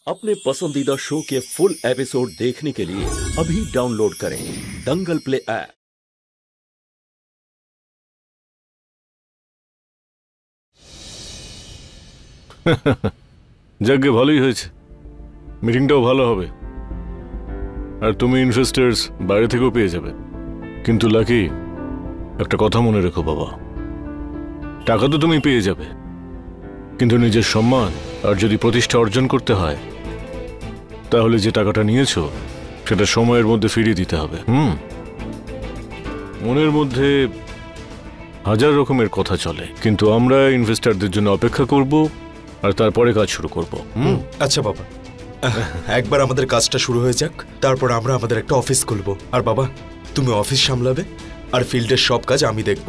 अपने पसंदीदा शो के फुल एपिसोड देखने के लिए अभी डाउनलोड करें दंगल प्ले ऐप। যাকে ভালোই হয়েছে, মিটিংটাও ভালো হবে আর তুমি ইনভেস্টার্স বাইরে থেকেও পেয়ে যাবে। কিন্তু লাকি, একটা কথা মনে রেখো বাবা, টাকা তো তুমি পেয়ে যাবে, কিন্তু নিজের সম্মান আর যদি প্রতিষ্ঠা অর্জন করতে হয় তাহলে যে টাকাটা নিয়েছো সেটা সময়ের মধ্যে ফিরিয়ে দিতে হবে। মনের মধ্যে হাজার রকমের কথা চলে, কিন্তু আমরা ইনভেস্টরদের জন্য অপেক্ষা করব আর তারপরে কাজ শুরু করব। আচ্ছা বাবা, একবার আমাদের কাজটা শুরু হয়ে যাক, তারপর আমরা আমাদের একটা অফিস খুলবো। আর বাবা, তুমি অফিস সামলাবে আর ফিল্ডের সব কাজ আমি দেখব।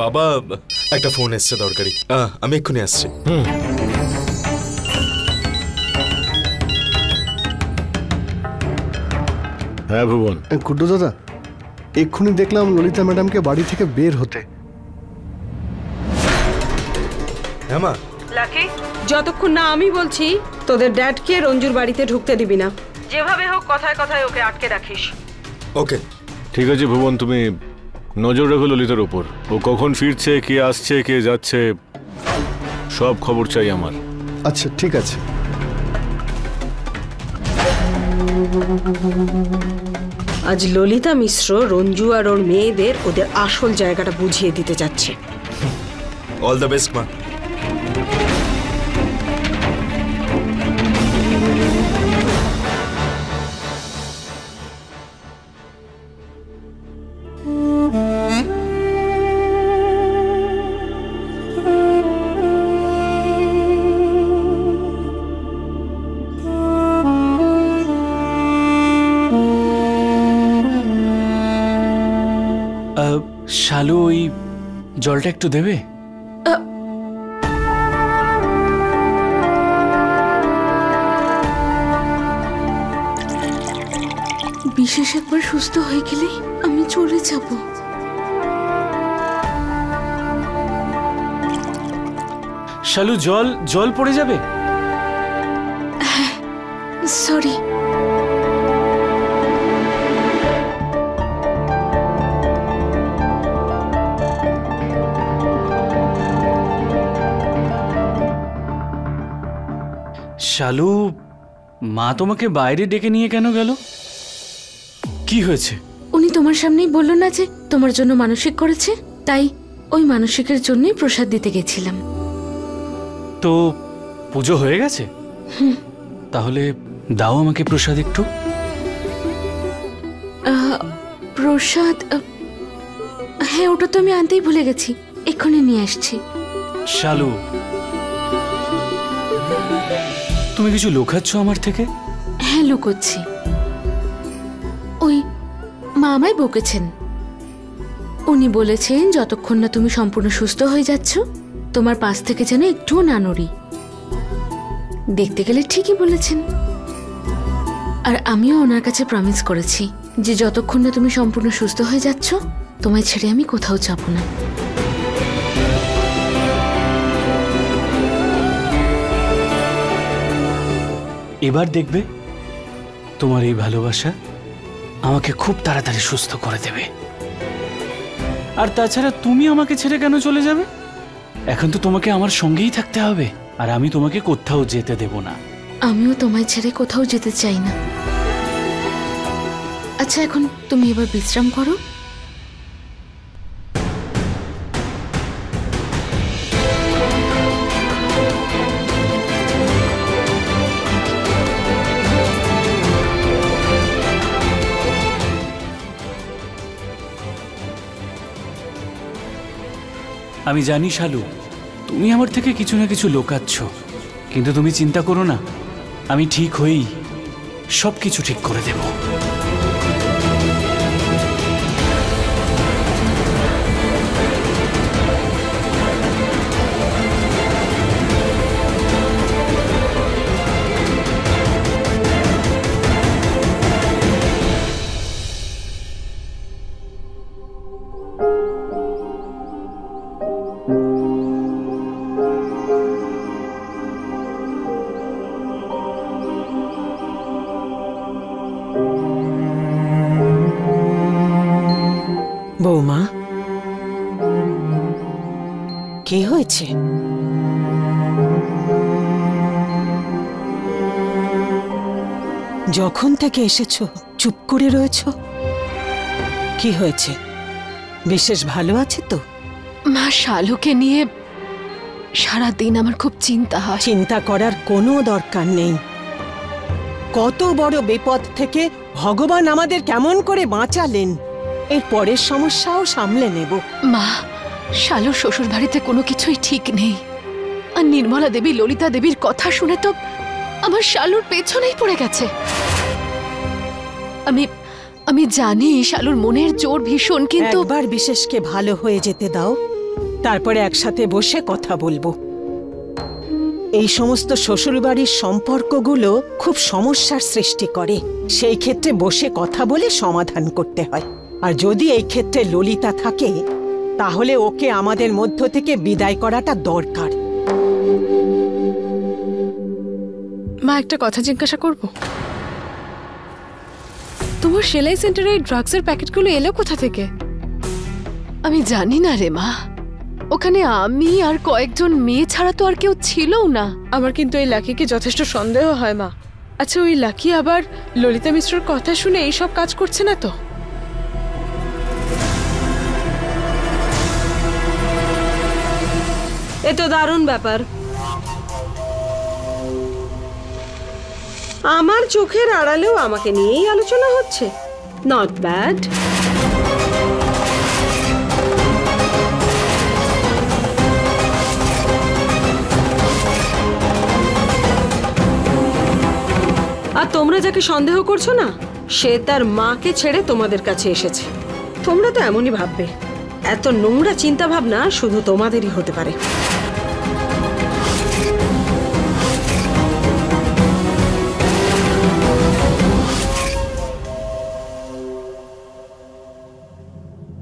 বাবা, একটা ফোন এসছে দরকারি, আমি এক্ষুনি আসছি। হ্যাঁ ভুবন। গুড্ডু দাদা, এক্ষুনি দেখলাম ললিতা ম্যাডামকে বাড়ি থেকে বের হতে। হ্যাঁ মা। লাকি, যতক্ষণ না আমি বলছি তোদের ড্যাডকে রঞ্জুর বাড়িতে ঢুকতে দিবি না। যেভাবে হোক কথায় কথায় ওকে আটকে রাখিস। ওকে ঠিক আছে ভুবন, তুমি নজর রাখো ললিতার উপর। ও কখন ফিরছে, কে আসছে, কে যাচ্ছে, সব খবর চাই আমার। আচ্ছা ঠিক আছে। আজ ললিতা মিশ্র রঞ্জু আর ওর মেয়েদের ওদের আসল জায়গাটা বুঝিয়ে দিতে যাচ্ছে। অল দ্য বেস্ট মা। শালু, ওই জলটা একটু দেবে? বিশেষ একবার সুস্থ হয়ে গেলেই আমি চলে যাব। শালু, জল পড়ে যাবে। সরি। শালু, মা তোমাকে বাইরে ডেকে নিয়ে কেন গেল? কি হয়েছে? উনি তোমার সামনেই বললো না যে তোমার জন্য মানসিক করেছে, তাই ওই মানসিকের জন্যই প্রসাদ দিতে গেছিলাম। তো পুজো হয়ে গেছে? তাহলে দাও আমাকে প্রসাদ একটু। প্রসাদ? হ্যাঁ, ওটা তো আমি আনতেই ভুলে গেছি, এক্ষুনি নিয়ে আসছি। শালু, তুমি কিছু লুকাচ্ছ আমার থেকে? হ্যাঁ, লুকোচ্ছি। ওই মা আমায় বকেছেন। উনি বলেছেন যতক্ষণ না তুমি সম্পূর্ণ সুস্থ হয়ে যাচ্ছ তোমার পাশ থেকে যেন একটুও না নড়ি। দেখতে গেলে ঠিকই বলেছেন। আর আমিও ওনার কাছে প্রমিস করেছি যে যতক্ষণ না তুমি সম্পূর্ণ সুস্থ হয়ে যাচ্ছ তোমায় ছেড়ে আমি কোথাও যাব না। এবার দেখবে তোমার এই ভালোবাসা আমাকে খুব তাড়াতাড়ি সুস্থ করে দেবে। আর তাছাড়া তুমি আমাকে ছেড়ে কেন চলে যাবে? এখন তো তোমাকে আমার সঙ্গেই থাকতে হবে, আর আমি তোমাকে কোথাও যেতে দেব না। আমিও তোমায় ছেড়ে কোথাও যেতে চাই না। আচ্ছা, এখন তুমি এবার বিশ্রাম করো। আমি জানি শালু, তুমি আমার থেকে কিছু না কিছু লুকাচ্ছ, কিন্তু তুমি চিন্তা করো না, আমি ঠিক হয়েই সবকিছু ঠিক করে দেব। বৌমা, কি হয়েছে? যখন থেকে এসেছো চুপ করে রয়েছো, কি হয়েছে? বিশেষ ভালো আছে তো? মা, শালুকে নিয়ে সারাদিন আমার খুব চিন্তা হয়। চিন্তা করার কোনো দরকার নেই। কত বড় বিপদ থেকে ভগবান আমাদের কেমন করে বাঁচালেন, এর পরের সমস্যাও সামলে নেব। মা, শালুর শ্বশুর বাড়িতে কোনো কিছুই ঠিক নেই। আর নির্মলা দেবী, ললিতা দেবীর কথা শুনে তো আমার শালুর পেছনেই পড়ে গেছে। আমি জানি শালুর মনের জোর ভীষণ, কিন্তু একবার বিশেষকে ভালো হয়ে যেতে দাও, তারপরে একসাথে বসে কথা বলবো। এই সমস্ত শ্বশুরবাড়ির সম্পর্কগুলো খুব সমস্যার সৃষ্টি করে, সেই ক্ষেত্রে বসে কথা বলে সমাধান করতে হয়। আর যদি এই ক্ষেত্রে ললিতা থাকে, তাহলে ওকে আমাদের মধ্য থেকে বিদায় করাটা দরকার। মা, একটা কথা জিজ্ঞাসা করব? তোমার সেলাই সেন্টারে ড্রাগসের প্যাকেটগুলো এলো কোথা থেকে? আমি জানি না রে মা, ওখানে আমি আর কয়েকজন মেয়ে ছাড়া তো আর কেউ ছিলও না। আমার কিন্তু এই লাকিকে যথেষ্ট সন্দেহ হয় মা। আচ্ছা, ওই লাকি আবার ললিতা মিশ্রর কথা শুনে এইসব কাজ করছে না তো? এ তো দারুণ ব্যাপার। আমার চোখের আড়ালেও আমাকে নিয়েই আলোচনা হচ্ছে। Not bad. আর তোমরা যাকে সন্দেহ করছো না, সে তার মাকে ছেড়ে তোমাদের কাছে এসেছে। তোমরা তো এমনই ভাববে। এত নোংরা চিন্তা ভাবনা শুধু তোমাদেরই হতে পারে।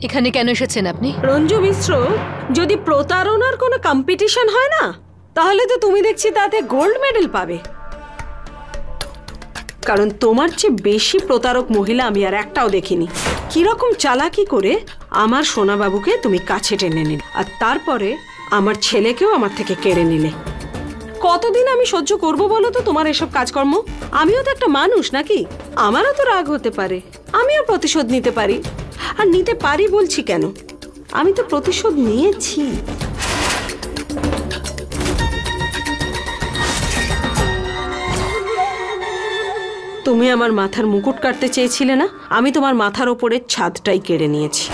এখানে কেন এসেছেন আপনি? রঞ্জু মিশ্র, যদি প্রতারণার কোনো কম্পিটিশন হয় না, তাহলে তো তুমি দেখছি তাতে গোল্ড মেডেল পাবে। কারণ তোমার চেয়ে বেশি প্রতারক মহিলা আমি আর একটাও দেখিনি। কিরকম চালাকি করে আমার সোনাবাবুকে তুমি কাছে টেনে নিলে, আর তারপরে আমার ছেলেকেও আমার থেকে কেড়ে নিলে। কতদিন আমি সহ্য করব বলো তো তোমার এসব কাজকর্ম? আমিও তো একটা মানুষ নাকি? আমারও তো রাগ হতে পারে, আমিও প্রতিশোধ নিতে পারি। আর নিতে পারি বলছি কেন, আমি তো প্রতিশোধ নিয়েছি। তুমি আমার মাথার মুকুট কাটতে চেয়েছিলে না? আমি তোমার মাথার ওপরের ছাদটাই কেড়ে নিয়েছি।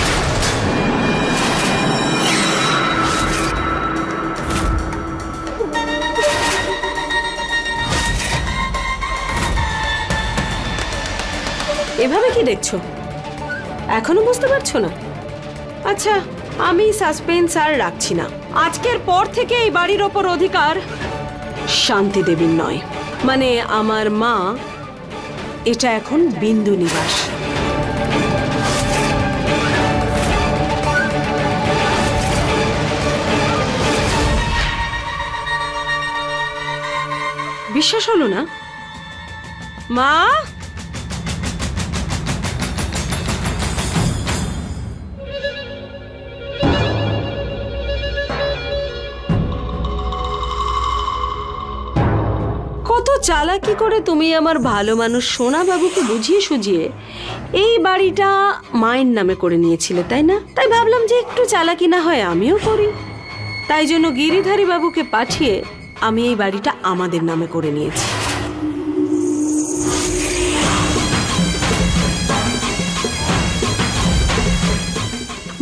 এভাবে কি দেখছো? এখনো বুঝতে পারছো না? আচ্ছা, আমি সাসপেন্স আর রাখছি না। আজকের পর থেকে এই বাড়ির ওপর অধিকার শান্তি দেবীর নয়, মানে আমার মা। এটা এখন বিন্দু নিবাস। বিশ্বাস হলো না? মা, চালাকি করে তুমি আমার ভালো মানুষ সোনা বাবুকে বুঝিয়ে সুঝিয়ে এই বাড়িটা মায়ের নামে করে নিয়েছিলে, তাই না? তাই ভাবলাম যে একটু চালাকি না হয় আমিও করি। তাই জন্য গিরিধারী বাবুকে পাঠিয়ে আমি এই বাড়িটা আমাদের নামে করে নিয়েছি।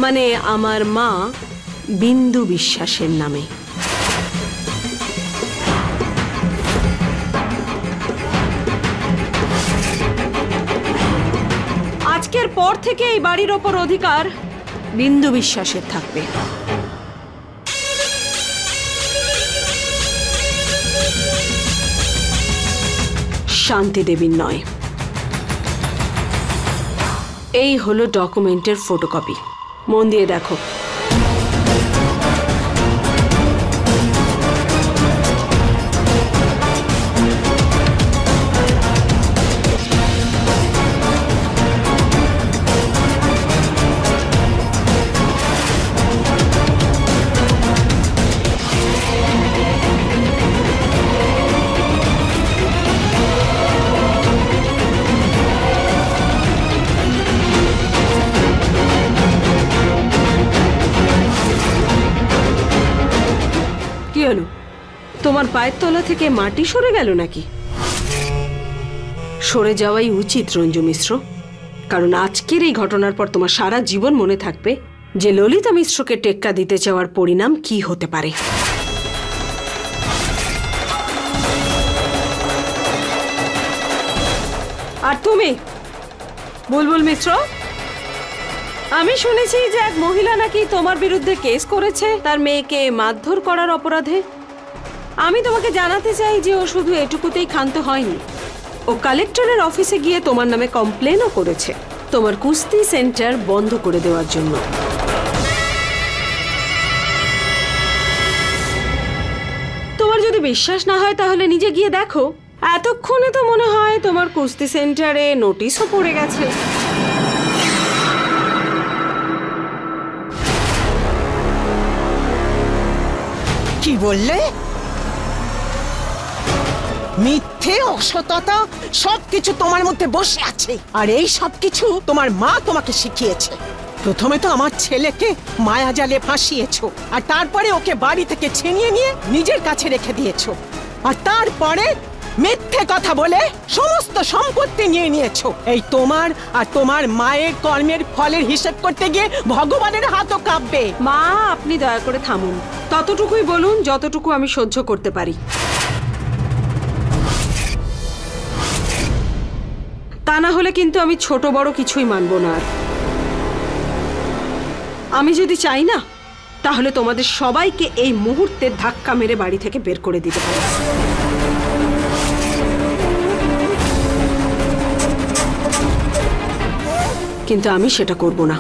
মানে আমার মা বিন্দু বিশ্বাসের নামে। আজকের পর থেকে এই বাড়ির ওপর অধিকার বিন্দু বিশ্বাসের থাকবে। শান্তি দেবীর নয়। এই হলো ডকুমেন্টের ফটোকপি, মন দিয়ে দেখো। হলো? তোমার পায়ের তলা থেকে মাটি সরে গেল নাকি? সরে যাওয়াই উচিত রঞ্জু মিশ্র, কারণ আজকের এই ঘটনার পর তোমার সারা জীবন মনে থাকবে যে ললিতা মিশ্রকে টেক্কা দিতে চাওয়ার পরিণাম কি হতে পারে। আর তুমি বুলবুল মিশ্র, আমি শুনেছি যে এক মহিলা নাকি তোমার বিরুদ্ধে কেস করেছে তার মেয়েকে মারধর করার অপরাধে। আমি তোমাকে জানাতে চাই যে ও শুধু এটুকুতেই ক্ষান্ত হয়নি, ও কালেক্টরের অফিসে গিয়ে তোমার নামে কমপ্লেনও করেছে তোমার কুস্তি সেন্টার বন্ধ করে দেওয়ার জন্য। তোমার যদি বিশ্বাস না হয় তাহলে নিজে গিয়ে দেখো। এতক্ষণে তো মনে হয় তোমার কুস্তি সেন্টারে নোটিশও পড়ে গেছে। কি বললে? মিথ্যে, অসততা সবকিছু তোমার মধ্যে বসে আছে, আর এই সবকিছু তোমার মা তোমাকে শিখিয়েছে। প্রথমে তো আমার ছেলেকে মায়াজালে ফাঁসিয়েছো, আর তারপরে ওকে বাড়ি থেকে ছিনিয়ে নিয়ে নিজের কাছে রেখে দিয়েছো, আর তারপরে মিথ্যে কথা বলে সমস্ত সম্পত্তি নিয়ে নিয়েছো। এই তোমার আর তোমার মায়ের কর্মের ফলের হিসেব করতে গিয়ে ভগবানের হাতও কাঁপবে। মা, আপনি দয়া করে থামুন। ততটুকুই বলুন যতটুকু আমি সহ্য করতে পারি। তা না হলে কিন্তু আমি ছোট বড় কিছুই মানব না। আর আমি যদি চাই না, তাহলে তোমাদের সবাইকে এই মুহূর্তে ধাক্কা মেরে বাড়ি থেকে বের করে দিতে পারি। কিন্তু আমি সেটা করব না,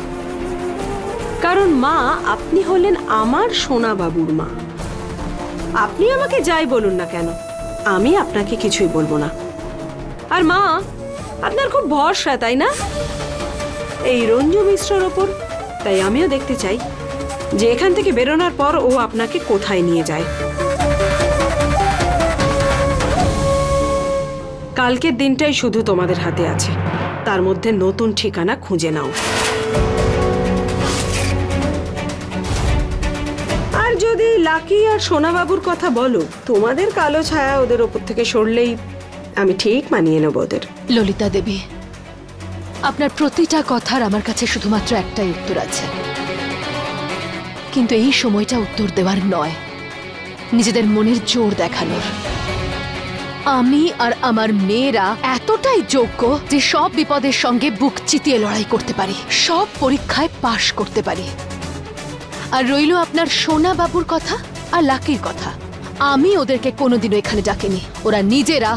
কারণ মা, আপনি হলেন আমার সোনা বাবুর মা। আপনি আমাকে যাই বলুন না কেন, আমি আপনাকে কিছুই বলবো না। আর মা, আপনার খুব ভরসা, তাই না, এই রঞ্জু মিশ্রর ওপর? তাই আমিও দেখতে চাই যে এখান থেকে বেরোনোর পর ও আপনাকে কোথায় নিয়ে যায়। কালকের দিনটাই শুধু তোমাদের হাতে আছে, তার মধ্যে নতুন ঠিকানা খুঁজে নাও। আর যদি লাকি আর সোনাবাবুর কথা বলো, তোমাদের কালো ছায়া ওদের ওপর থেকে সরলেই আমি ঠিক মানিয়ে নেব ওদের। ললিতা দেবী, আপনার প্রতিটা কথার আমার কাছে শুধুমাত্র একটাই উত্তর আছে, কিন্তু এই সময়টা উত্তর দেওয়ার নয়, নিজেদের মনের জোর দেখানোর। আমি আর আমার মেয়েরা এতটাই যোগ্য যে সব বিপদের সঙ্গে বুক চিতিয়ে লড়াই করতে পারি, সব পরীক্ষায় পাশ করতে পারি। আর রইল আপনার সোনা বাবুর কথা আর লাকির কথা, আমি ওদেরকে কোনোদিনও এখানে ডাকিনি, ওরা নিজেরা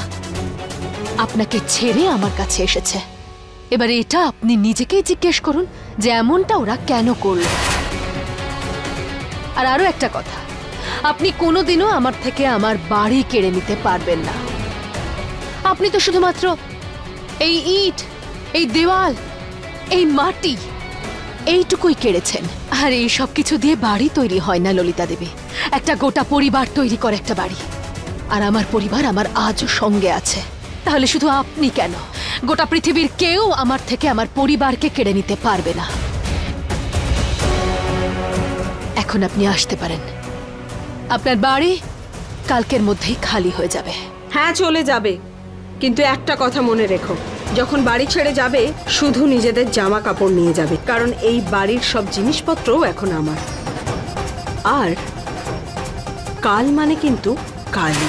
আপনাকে ছেড়ে আমার কাছে এসেছে। এবার এটা আপনি নিজেকেই জিজ্ঞেস করুন যে এমনটা ওরা কেন করল। আর আরো একটা কথা, আপনি কোনোদিনও আমার থেকে আমার বাড়ি কেড়ে নিতে পারবেন না। আপনি তো শুধুমাত্র এই ইট, এই দেওয়াল, এই মাটি, এইটুকুই কেড়েছেন। আর এই সব কিছু দিয়ে বাড়ি তৈরি হয় না ললিতা দেবী, একটা গোটা পরিবার তৈরি করে একটা বাড়ি। আর আমার পরিবার আমার আজও সঙ্গে আছে। তাহলে শুধু আপনি কেন, গোটা পৃথিবীর কেউ আমার থেকে আমার পরিবারকে কেড়ে নিতে পারবে না। এখন আপনি আসতে পারেন, আপনার বাড়ি কালকের মধ্যেই খালি হয়ে যাবে। হ্যাঁ, চলে যাবে, কিন্তু একটা কথা মনে রেখো, যখন বাড়ি ছেড়ে যাবে শুধু নিজেদের জামা কাপড় নিয়ে যাবে, কারণ এই বাড়ির সব জিনিসপত্রও এখন আমার। আর কাল মানে কিন্তু কালই।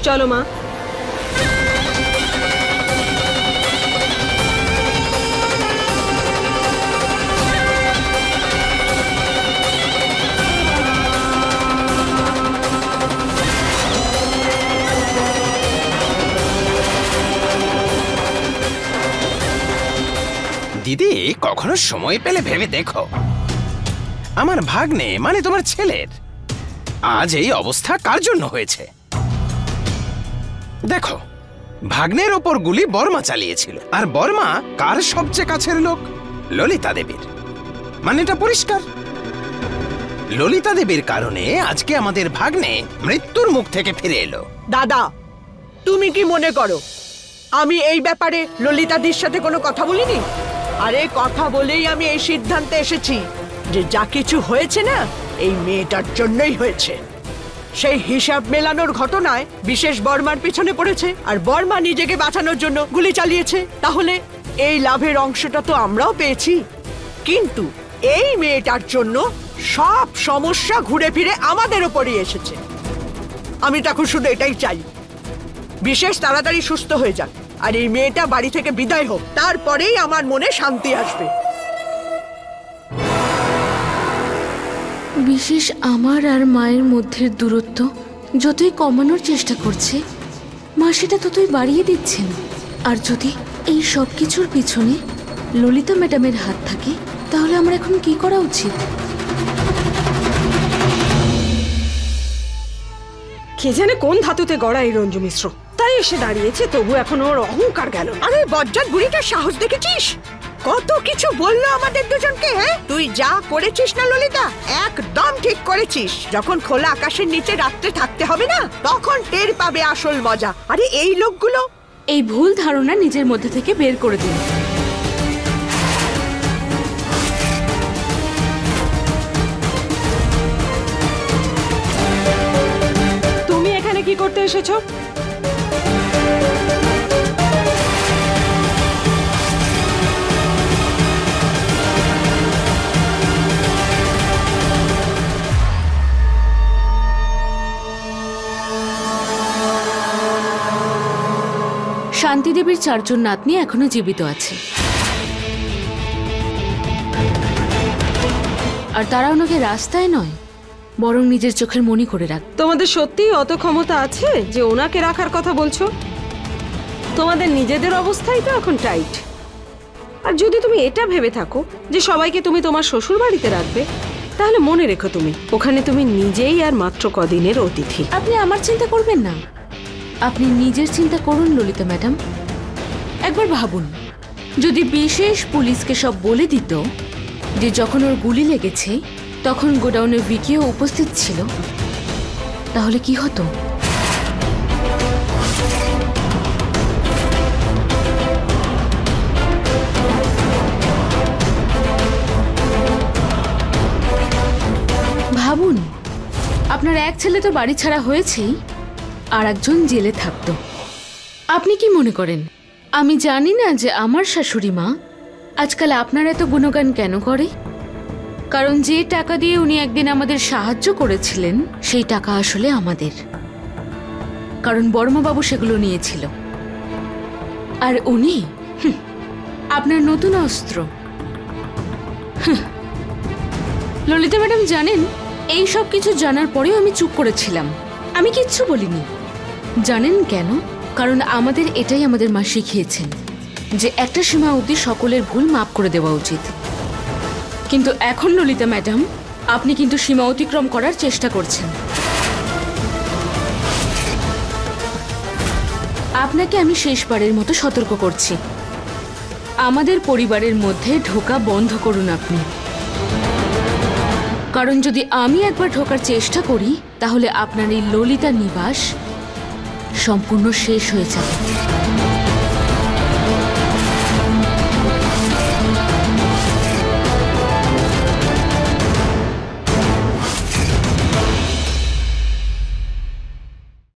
চলো মা। দিদি, কখনো সময় পেলে ভেবে দেখো, আমার ভাগ্নে মানে তোমার ছেলের আজ এই অবস্থা কার জন্য হয়েছে। দেখো, ভাগ্নের ওপর গুলি বর্মা চালিয়েছিল, আর বর্মা কার সবচেয়ে কাছের লোক? ললিতা দেবীর। মানে এটা পরিষ্কার। ললিতা দেবীর কারণে আজকে আমাদের ভাগ্নে মৃত্যুর মুখ থেকে ফিরে এলো। দাদা, তুমি কি মনে করো আমি এই ব্যাপারে ললিতাদির সাথে কোনো কথা বলিনি? আরে কথা বলেই আমি এই সিদ্ধান্তে এসেছি যে যা কিছু হয়েছে না, এই মেয়েটার জন্যই হয়েছে। সেই হিসাব মেলানোর ঘটনায় বিশেষ বর্মার পিছনে পড়েছে, আর বর্মা নিজেকে বাঁচানোর জন্য গুলি চালিয়েছে। তাহলে এই লাভের অংশটা তো আমরাও পেয়েছি, কিন্তু এই মেয়েটার জন্য সব সমস্যা ঘুরে ফিরে আমাদের উপরই এসেছে। আমি তখন শুধু এটাই চাই, বিশেষ তাড়াতাড়ি সুস্থ হয়ে যাক আর এই মেয়েটা বাড়ি থেকে বিদায় হোক, তারপরেই আমার মনে শান্তি আসবে। বিশেষ আমার আর মায়ের মধ্যের দূরত্ব যতই কমানোর চেষ্টা করছে, মা সেটা ততই বাড়িয়ে দিচ্ছেন। আর যদি এই সব কিছুর পিছনে ললিতা ম্যাডামের হাত থাকে, তাহলে আমার এখন কি করা উচিত? কে জানে কোন ধাতুতে গড়া এই রঞ্জু মিশ্র, তাই এসে দাঁড়িয়েছে। তবু এখন ওর অহংকার গেল। আরে বজ্জাত বুড়িটার সাহস দেখেছিস? কত কিছু বললো আমাদের দুজনকে। হ্যাঁ, তুই যা করেছিস না ললিতা, একদম ঠিক করেছিস। যখন খোলা আকাশের নিচে রাত্রে থাকতে হবে না, তখন টের পাবে আসল মজা। আরে এই লোকগুলো এই ভুল ধারণা নিজের মধ্যে থেকে বের করে দিন। তুমি এখানে কি করতে এসেছো? শান্তি দেবীর 4 জন নাতনি এখনো জীবিত আছে, আর তারা ওনাকে রাস্তায় নয় বরং নিজের চোখের মনি করে রাখ। তোমাদের সত্যিই অত ক্ষমতা আছে যে ওনাকে রাখার কথা বলছো? তোমাদের নিজেদের অবস্থাই তো এখন টাইট। আর যদি তুমি এটা ভেবে থাকো যে সবাইকে তুমি তোমার শ্বশুর বাড়িতে রাখবে, তাহলে মনে রেখো তুমি ওখানে তুমি নিজেই আর মাত্র কদিনের অতিথি। আপনি আমার চিন্তা করবেন না, আপনি নিজের চিন্তা করুন ললিতা ম্যাডাম। একবার ভাবুন, যদি বিশেষ পুলিশকে সব বলে দিত যে যখন ওর গুলি লেগেছে তখন গোডাউনে ভিকিও উপস্থিত ছিল, তাহলে কি হতো? ভাবুন, আপনার এক ছেলে তো বাড়ি ছাড়া হয়েছেই, আর একজন জেলে থাকতো। আপনি কি মনে করেন আমি জানি না যে আমার শাশুড়ি মা আজকাল আপনার এত গুণগান কেন করে? কারণ যে টাকা দিয়ে উনি একদিন আমাদের সাহায্য করেছিলেন, সেই টাকা আসলে আমাদের, কারণ বর্মাবাবু সেগুলো নিয়েছিল। আর উনি আপনার নতুন অস্ত্র। ললিতা ম্যাডাম জানেন, এই সব কিছু জানার পরেও আমি চুপ করেছিলাম, আমি কিচ্ছু বলিনি। জানেন কেন? কারণ আমাদের এটাই আমাদের মা শিখিয়েছেন যে একটা সীমা অবধি সকলের ভুল মাফ করে দেওয়া উচিত। কিন্তু এখন ললিতা ম্যাডাম, আপনি কিন্তু সীমা অতিক্রম করার চেষ্টা করছেন। আপনাকে আমি শেষবারের মতো সতর্ক করছি, আমাদের পরিবারের মধ্যে ঢোকা বন্ধ করুন আপনি। কারণ যদি আমি একবার ঢোকার চেষ্টা করি, তাহলে আপনার এই ললিতা নিবাস সম্পূর্ণ শেষ হয়ে যাবে।